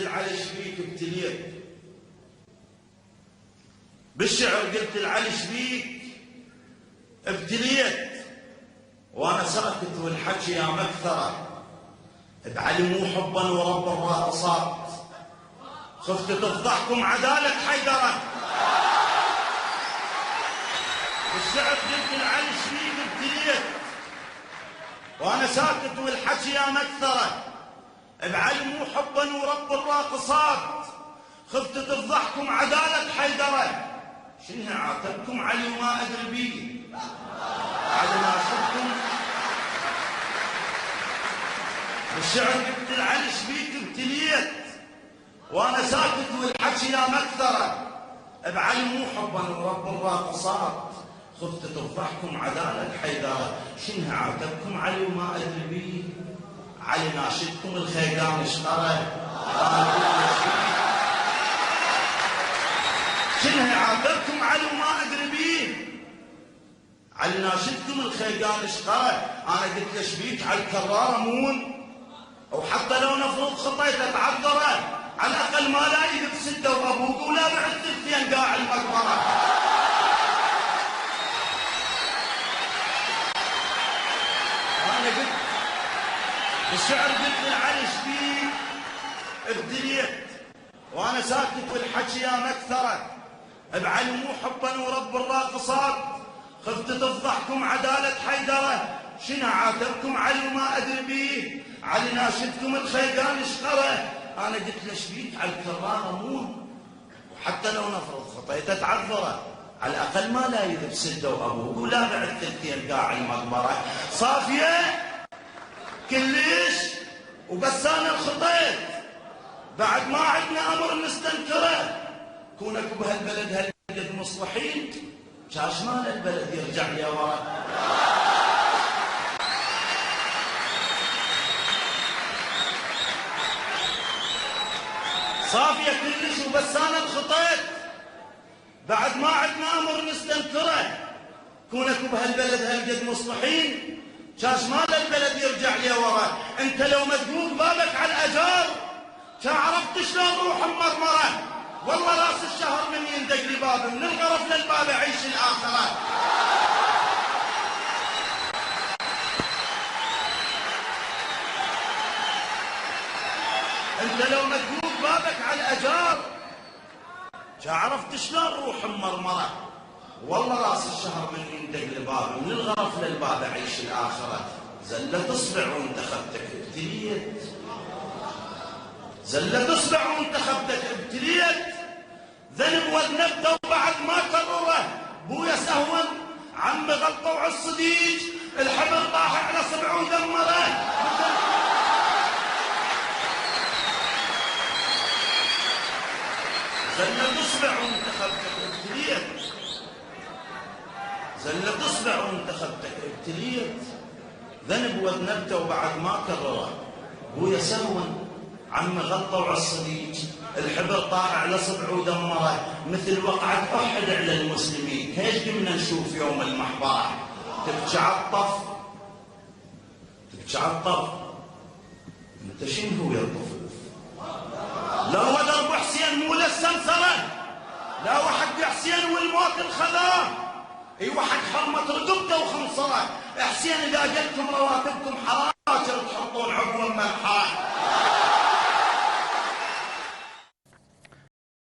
العلي شبيك ابتليت، بالشعر قلت العلي شبيك ابتليت، وانا ساكت والحكي يا مكثره، بعلي مو حبا ورب الراقصات، خفت تفضحكم عدالة حيدرة. بالشعر قلت العلي شبيك ابتليت، وانا ساكت والحكي يا مكثره، بعلي مو حبا ورب الراقصات، خفت تفضحكم عدالة حيدرة. شنو عاتبكم علي وما ادري بيه، بعد ما شفتكم. بالشعر قلت العلي شبيك ابتليت، وانا ساكت والحكي يا مكثره، بعلي مو حبا ورب الراقصات، خفت تفضحكم عدالة حيدرة. شنو عاتبكم علي وما ادري بيه، علي ناشدكم الخيقان اشقره. شنو عاتبكم علي وما ادري بيه، علي ناشدكم الخيقان اشقره. انا قلت له شبيك على الكراره مون، وحتى لو نفرض خطيته تعذره، على الاقل ما لا يجيب سده وابوك ولا بعد ثلثين قاع المقبره. انا قلت بالشعر قلت لعلي شبيك ابتليت، وانا ساكت والحكي يا مكثره، بعلي مو حبا ورب الراقصات، خفت تفضحكم عدالة حيدرة. شنو عاتبكم علي وما ادري بيه، علي ناشدكم الخيقان اشقره. انا قلت له شبيك على الكراره مون، وحتى لو نفرض خطيته تعذره، على الاقل ما لا يذب سده وابوك ولا بعد ثلثين قاع المقبره. صافيه كلش وبس انا الخطيت، بعد ما عندنا امر نستنكره، كونك بهالبلد هالقد مصلحين، شاش مال البلد يرجع لي ورا. صافيه كلش وبس انا الخطيت، بعد ما عندنا امر نستنكره، كونك بهالبلد هالقد مصلحين، شاش مال البلد يرجع لي ورا. انت لو مدقوق بابك على الاجار، شا عرفت شلون روح مرمره، والله راس الشهر من يندق لبابه، من الغرف للباب عيش الاخره. انت لو مدقوق بابك على الاجار، شا عرفت شلون روح مرمره، والله راس الشهر من يندق لبابه، من الغرف للباب عيش الاخره. زلت اصبع وانتخبتك ابتليت، زلت اصبع وانتخبتك ابتليت، ذنب وذنبته وبعد ما كرره، بويا سهوا عمي غلطه وعالصديج، الحبر طاح على صبعه ودمره. زلت اصبع وانتخبتك ابتليت، زلت اصبع وانتخبتك ابتليت، ذنب وذنبته وبعد ما كرره، بويا سهوا عمي غلطه وعالصديج، الحبر طاح على صبعه ودمره، مثل وقعة أحد على المسلمين. هيش قمنا نشوف يوم المحبرة، تبكي عالطف، تبكي عالطف. انت شنو هو يا الطفوف؟ لا هو درب حسين مو للسمسرة، لا هو حق حسين والموت الخذاه، ايوه حق حرمة رقبته وخنصره. حسين اذا جلتم رواتبكم حراشر تحطون عقوة ملحاه.